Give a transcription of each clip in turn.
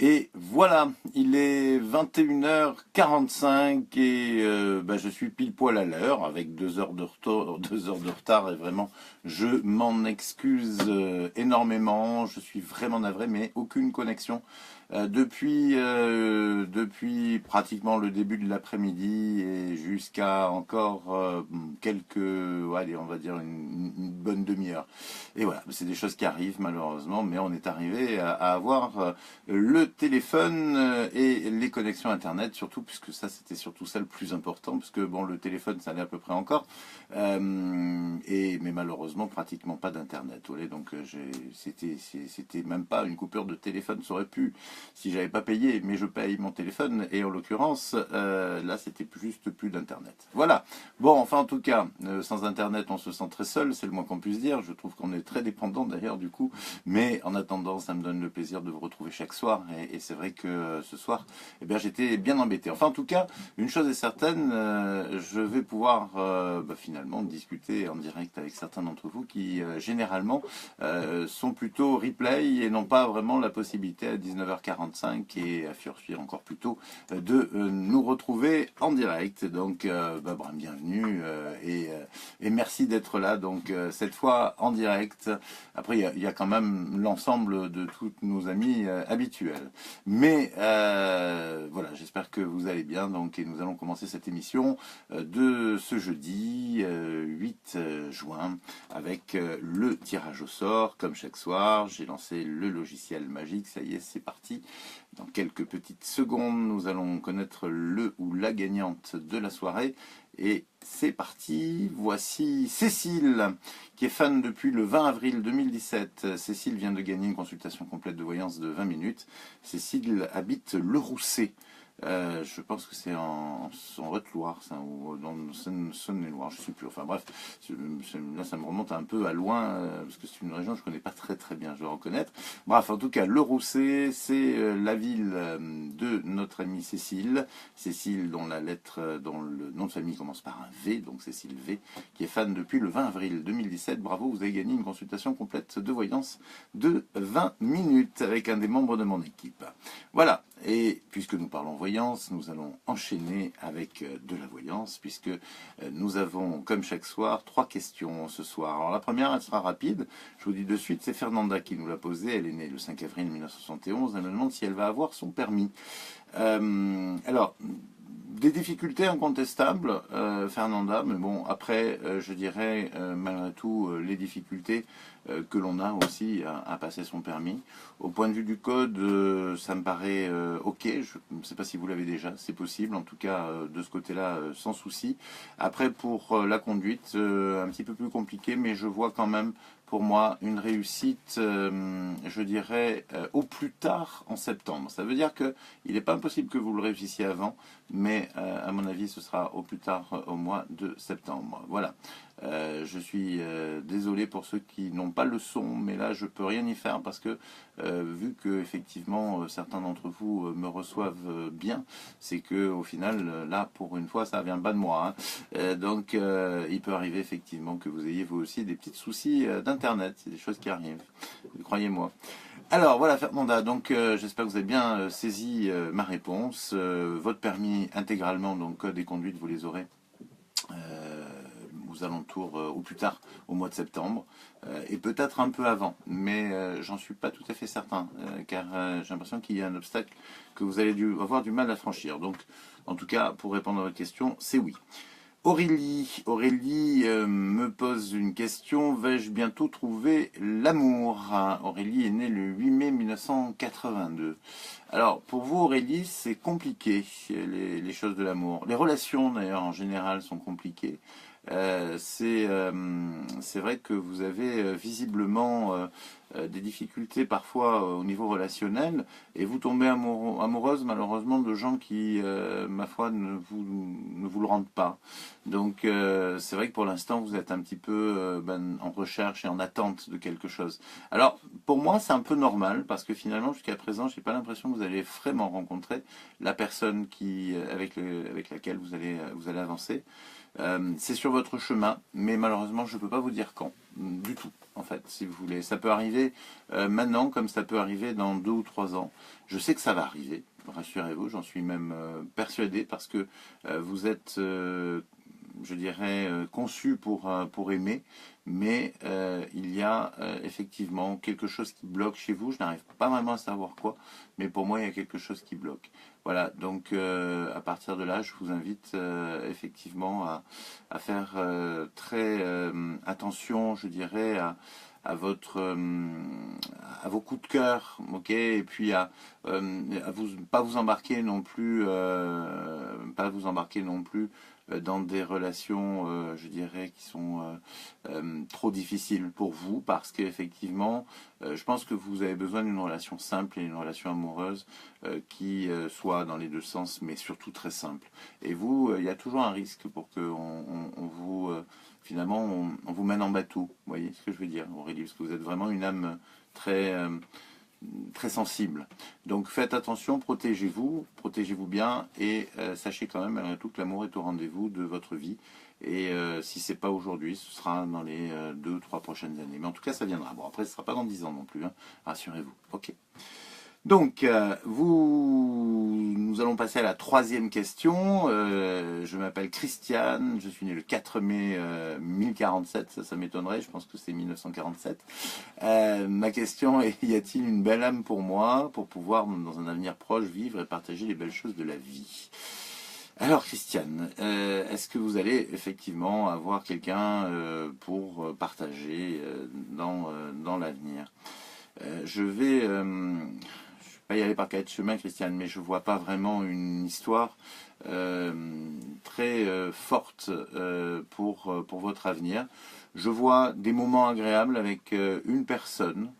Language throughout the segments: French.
Et voilà, il est 21h45 et je suis pile poil à l'heure avec 2 heures de retard, 2 heures de retard et vraiment je m'en excuse énormément. Je suis vraiment navré, mais aucune connexion depuis pratiquement le début de l'après-midi et jusqu'à encore allez, on va dire une bonne demi-heure. Et voilà, c'est des choses qui arrivent malheureusement, mais on est arrivé à avoir le téléphone et les connexions internet, surtout puisque ça c'était surtout ça le plus important, puisque bon, le téléphone ça allait à peu près encore, mais malheureusement pratiquement pas d'internet. Voilà, donc c'était même pas une coupure de téléphone, ça aurait pu si j'avais pas payé, mais je paye mon téléphone et en l'occurrence là c'était juste plus d'internet. Voilà. Bon, enfin en tout cas, sans internet on se sent très seul, c'est le moins qu'on puisse dire. Je trouve qu'on est très dépendant d'ailleurs du coup, mais en attendant ça me donne le plaisir de vous retrouver chaque soir et c'est vrai que ce soir eh bien j'étais bien embêté. Enfin en tout cas, une chose est certaine, je vais pouvoir finalement discuter en direct avec certains d'entre vous qui généralement sont plutôt replay et n'ont pas vraiment la possibilité à 19h45 et à fuir encore plus tôt de nous retrouver en direct. Donc bienvenue et merci d'être là. Donc cette fois en direct. Après il y a quand même l'ensemble de tous nos amis habituels. Mais voilà, j'espère que vous allez bien. Donc et nous allons commencer cette émission de ce jeudi 8 juin avec le tirage au sort. Comme chaque soir, j'ai lancé le logiciel magique. Ça y est, c'est parti. Dans quelques petites secondes, nous allons connaître le ou la gagnante de la soirée. Et c'est parti, voici Cécile, qui est fan depuis le 20 avril 2017. Cécile vient de gagner une consultation complète de voyance de 20 minutes. Cécile habite Le Rousset. Je pense que c'est en Haute-Loire, ou dans Saône-et-Loire, je ne sais plus. Enfin bref, là ça me remonte un peu à loin, parce que c'est une région que je ne connais pas très très bien, je dois reconnaître. Bref, en tout cas, Le Rousset, c'est la ville de notre amie Cécile. Cécile dont le nom de famille commence par un V, donc Cécile V, qui est fan depuis le 20 avril 2017. Bravo, vous avez gagné une consultation complète de voyance de 20 minutes avec un des membres de mon équipe. Voilà, et puisque nous parlons voyance, nous allons enchaîner avec de la voyance, puisque nous avons, comme chaque soir, 3 questions ce soir. Alors la première, elle sera rapide, je vous dis de suite, c'est Fernanda qui nous l'a posée, elle est née le 5 avril 1971, elle me demande si elle va avoir son permis. Alors, des difficultés incontestables, Fernanda, mais bon, après, je dirais, malgré tout, les difficultés que l'on a aussi à passer son permis. Au point de vue du code, ça me paraît ok, je ne sais pas si vous l'avez déjà, c'est possible, en tout cas, de ce côté-là, sans souci. Après, pour la conduite, un petit peu plus compliqué, mais je vois quand même, pour moi, une réussite, je dirais, au plus tard en septembre. Ça veut dire qu'il n'est pas impossible que vous le réussissiez avant, mais à mon avis, ce sera au plus tard au mois de septembre. Voilà. Je suis désolé pour ceux qui n'ont pas le son, mais là je peux rien y faire parce que vu que effectivement certains d'entre vous me reçoivent bien, c'est que au final là pour une fois ça vient pas de moi. Hein. Donc il peut arriver effectivement que vous ayez vous aussi des petits soucis d'internet, c'est des choses qui arrivent, croyez-moi. Alors voilà Fernanda, donc j'espère que vous avez bien saisi ma réponse. Votre permis intégralement, donc code et conduite, vous les aurez aux alentours, ou plus tard, au mois de septembre, et peut-être un peu avant, mais j'en suis pas tout à fait certain, car j'ai l'impression qu'il y a un obstacle que vous allez avoir du mal à franchir. Donc, en tout cas, pour répondre à votre question, c'est oui. Aurélie me pose une question, vais-je bientôt trouver l'amour? Aurélie est née le 8 mai 1982. Alors, pour vous Aurélie, c'est compliqué, les choses de l'amour. Les relations d'ailleurs en général sont compliquées. C'est vrai que vous avez visiblement des difficultés parfois au niveau relationnel et vous tombez amoureuse malheureusement de gens qui, ma foi, ne vous le rendent pas. Donc c'est vrai que pour l'instant vous êtes un petit peu en recherche et en attente de quelque chose. Alors pour moi c'est un peu normal parce que finalement jusqu'à présent j'ai pas l'impression que vous allez vraiment rencontrer la personne avec laquelle vous allez avancer. C'est sur votre chemin, mais malheureusement je ne peux pas vous dire quand. du tout, en fait, si vous voulez. Ça peut arriver maintenant, comme ça peut arriver dans 2 ou 3 ans. Je sais que ça va arriver, rassurez-vous, j'en suis même persuadé, parce que vous êtes, je dirais, conçu pour aimer, mais il y a effectivement quelque chose qui bloque chez vous. Je n'arrive pas vraiment à savoir quoi, mais pour moi, il y a quelque chose qui bloque. Voilà, donc à partir de là, je vous invite effectivement à faire très attention, je dirais, à vos coups de cœur, ok, et puis à vous pas vous embarquer non plus, dans des relations, je dirais, qui sont trop difficiles pour vous, parce qu'effectivement, je pense que vous avez besoin d'une relation simple et une relation amoureuse qui soit dans les deux sens, mais surtout très simple. Et vous, il y a toujours un risque pour que on vous finalement, on vous mène en bateau. Vous voyez ce que je veux dire, Aurélie, parce que vous êtes vraiment une âme très, très sensible. Donc faites attention, protégez-vous bien, et sachez quand même malgré tout que l'amour est au rendez-vous de votre vie. Et si c'est pas aujourd'hui, ce sera dans les 2 ou 3 prochaines années. Mais en tout cas, ça viendra. Bon, après, ce sera pas dans 10 ans non plus, hein. Rassurez-vous. Ok. Donc, nous allons passer à la troisième question. Je m'appelle Christiane, je suis né le 4 mai 1047, ça m'étonnerait, je pense que c'est 1947. Ma question est, y a-t-il une belle âme pour moi, pour pouvoir, dans un avenir proche, vivre et partager les belles choses de la vie? Alors, Christiane, est-ce que vous allez effectivement avoir quelqu'un pour partager dans l'avenir? Je vais pas y aller par 4 chemins, Christiane, mais je vois pas vraiment une histoire très forte pour votre avenir. Je vois des moments agréables avec une personne,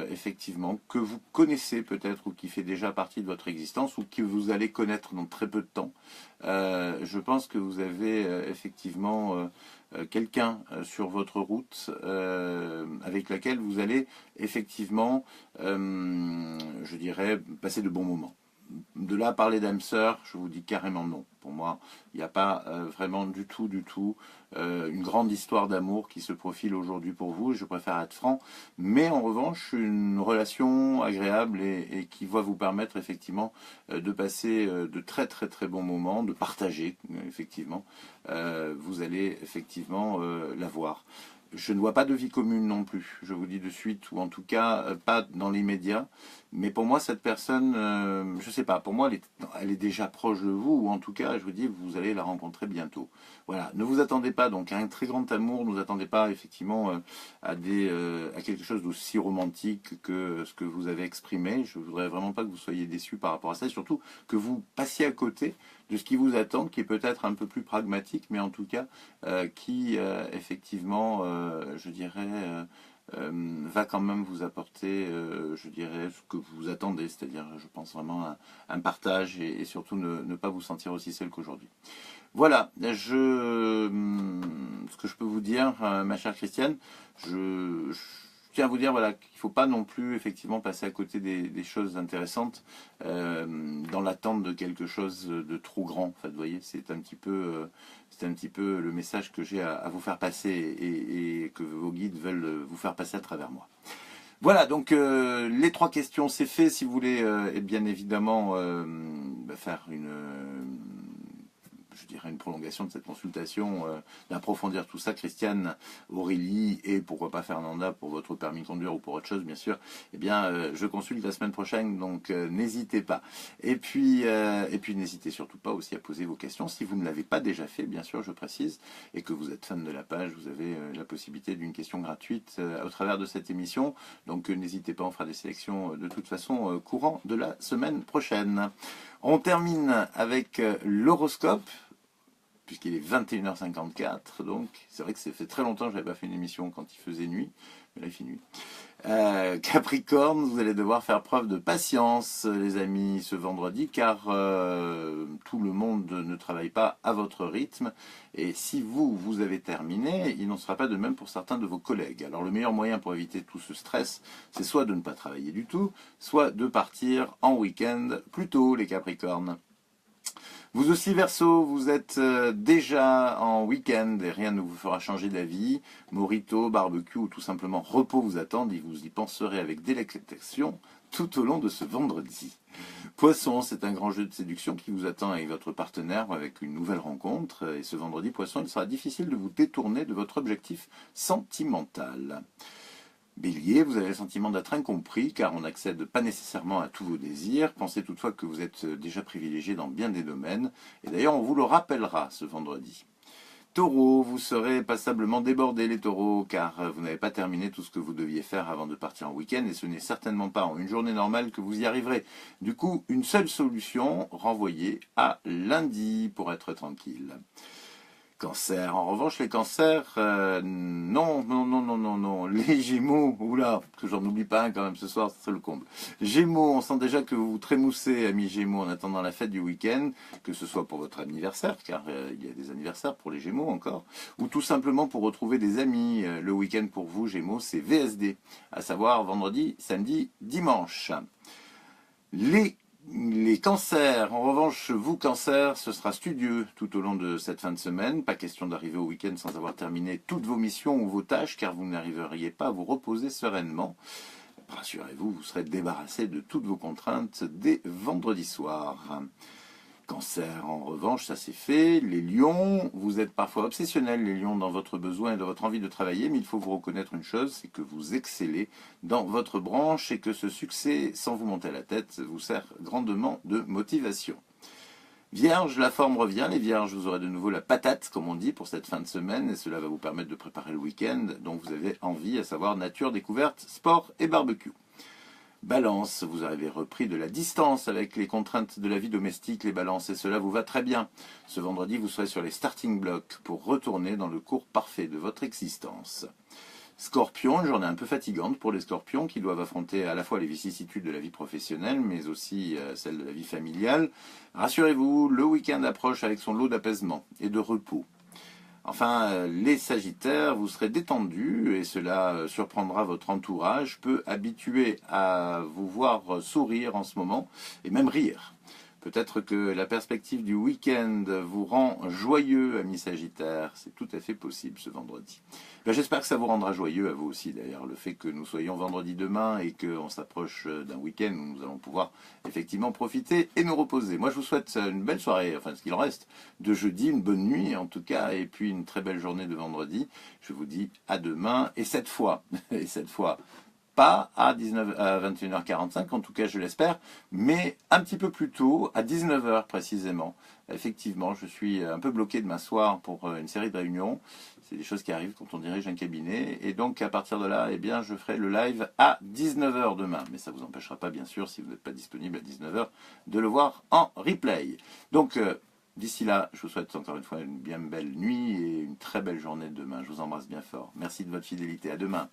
effectivement, que vous connaissez peut-être, ou qui fait déjà partie de votre existence, ou que vous allez connaître dans très peu de temps. Je pense que vous avez effectivement quelqu'un sur votre route avec laquelle vous allez effectivement, je dirais, passer de bons moments. De là à parler d'âme sœur, je vous dis carrément non. Pour moi, il n'y a pas vraiment du tout une grande histoire d'amour qui se profile aujourd'hui pour vous. Je préfère être franc. Mais en revanche, une relation agréable et qui va vous permettre effectivement de passer de très très très bons moments, de partager effectivement. Vous allez effectivement l'avoir. Je ne vois pas de vie commune non plus, je vous dis de suite, ou en tout cas pas dans l'immédiat. Mais pour moi, cette personne, je ne sais pas, pour moi, elle est déjà proche de vous, ou en tout cas, je vous dis, vous allez la rencontrer bientôt. Voilà, ne vous attendez pas donc à un très grand amour, ne vous attendez pas effectivement à quelque chose d'aussi romantique que ce que vous avez exprimé. Je ne voudrais vraiment pas que vous soyez déçus par rapport à ça, et surtout que vous passiez à côté de ce qui vous attend, qui est peut-être un peu plus pragmatique, mais en tout cas qui effectivement, je dirais, va quand même vous apporter, je dirais, ce que vous attendez, c'est-à-dire, je pense vraiment à un partage, et surtout ne pas vous sentir aussi seul qu'aujourd'hui. Voilà, ce que je peux vous dire, ma chère Christiane, je tiens à vous dire voilà, qu'il ne faut pas non plus effectivement passer à côté des choses intéressantes dans l'attente de quelque chose de trop grand. En fait, vous voyez, c'est un petit peu le message que j'ai à vous faire passer, et que vos guides veulent vous faire passer à travers moi. Voilà, donc les 3 questions, c'est fait. Si vous voulez, et bien évidemment, faire je dirais une prolongation de cette consultation, d'approfondir tout ça, Christiane, Aurélie et pourquoi pas Fernanda pour votre permis de conduire ou pour autre chose bien sûr, eh bien je consulte la semaine prochaine, donc n'hésitez pas. Et puis n'hésitez surtout pas aussi à poser vos questions si vous ne l'avez pas déjà fait, bien sûr je précise, et que vous êtes fan de la page, vous avez la possibilité d'une question gratuite au travers de cette émission, donc n'hésitez pas, on fera des sélections de toute façon courant de la semaine prochaine. On termine avec l'horoscope, puisqu'il est 21h54, donc c'est vrai que ça fait très longtemps que je n'avais pas fait une émission quand il faisait nuit, mais là il fait nuit. Capricorne, vous allez devoir faire preuve de patience, les amis, ce vendredi, car tout le monde ne travaille pas à votre rythme, et si vous avez terminé, il n'en sera pas de même pour certains de vos collègues. Alors le meilleur moyen pour éviter tout ce stress, c'est soit de ne pas travailler du tout, soit de partir en week-end plus tôt, les Capricornes. Vous aussi, Verseau, vous êtes déjà en week-end et rien ne vous fera changer d'avis. Mojito, barbecue ou tout simplement repos vous attendent et vous y penserez avec délectation tout au long de ce vendredi. Poisson, c'est un grand jeu de séduction qui vous attend avec votre partenaire avec une nouvelle rencontre. Et ce vendredi, Poisson, il sera difficile de vous détourner de votre objectif sentimental. Bélier, vous avez le sentiment d'être incompris car on n'accède pas nécessairement à tous vos désirs. Pensez toutefois que vous êtes déjà privilégié dans bien des domaines. Et d'ailleurs, on vous le rappellera ce vendredi. Taureau, vous serez passablement débordés les taureaux car vous n'avez pas terminé tout ce que vous deviez faire avant de partir en week-end et ce n'est certainement pas en une journée normale que vous y arriverez. Du coup, une seule solution, renvoyée à lundi pour être tranquille. Cancer. En revanche, les cancers, non. Les Gémeaux, oula, que j'en oublie pas un quand même ce soir, c'est le comble. Gémeaux, on sent déjà que vous vous trémoussez, amis Gémeaux, en attendant la fête du week-end, que ce soit pour votre anniversaire, car il y a des anniversaires pour les Gémeaux encore, ou tout simplement pour retrouver des amis. Le week-end pour vous, Gémeaux, c'est VSD, à savoir vendredi, samedi, dimanche. Les cancers, en revanche, vous cancers, ce sera studieux tout au long de cette fin de semaine. Pas question d'arriver au week-end sans avoir terminé toutes vos missions ou vos tâches, car vous n'arriveriez pas à vous reposer sereinement. Rassurez-vous, vous serez débarrassé de toutes vos contraintes dès vendredi soir. Cancer, en revanche, ça c'est fait. Les lions, vous êtes parfois obsessionnels, les lions, dans votre besoin et dans votre envie de travailler, mais il faut vous reconnaître une chose, c'est que vous excellez dans votre branche et que ce succès, sans vous monter à la tête, vous sert grandement de motivation. Vierge, la forme revient. Les vierges, vous aurez de nouveau la patate, comme on dit, pour cette fin de semaine, et cela va vous permettre de préparer le week-end dont vous avez envie, à savoir nature, découverte, sport et barbecue. Balance, vous avez repris de la distance avec les contraintes de la vie domestique, les balances, et cela vous va très bien. Ce vendredi, vous serez sur les starting blocks pour retourner dans le cours parfait de votre existence. Scorpion, une journée un peu fatigante pour les scorpions qui doivent affronter à la fois les vicissitudes de la vie professionnelle, mais aussi celle de la vie familiale. Rassurez-vous, le week-end approche avec son lot d'apaisement et de repos. Enfin, les Sagittaires, vous serez détendus et cela surprendra votre entourage, peu habitué à vous voir sourire en ce moment et même rire. Peut-être que la perspective du week-end vous rend joyeux, amis Sagittaires. C'est tout à fait possible ce vendredi. J'espère que ça vous rendra joyeux, à vous aussi d'ailleurs, le fait que nous soyons vendredi demain et qu'on s'approche d'un week-end où nous allons pouvoir effectivement profiter et nous reposer. Moi je vous souhaite une belle soirée, enfin ce qu'il en reste, de jeudi, une bonne nuit en tout cas, et puis une très belle journée de vendredi. Je vous dis à demain, et cette fois, pas à 21h45, en tout cas je l'espère, mais un petit peu plus tôt, à 19h précisément. Effectivement, je suis un peu bloqué de m'asseoir pour une série de réunions. C'est des choses qui arrivent quand on dirige un cabinet. Et donc à partir de là, eh bien, je ferai le live à 19h demain. Mais ça ne vous empêchera pas, bien sûr, si vous n'êtes pas disponible à 19h, de le voir en replay. Donc d'ici là, je vous souhaite encore une fois une bien belle nuit et une très belle journée demain. Je vous embrasse bien fort. Merci de votre fidélité. À demain.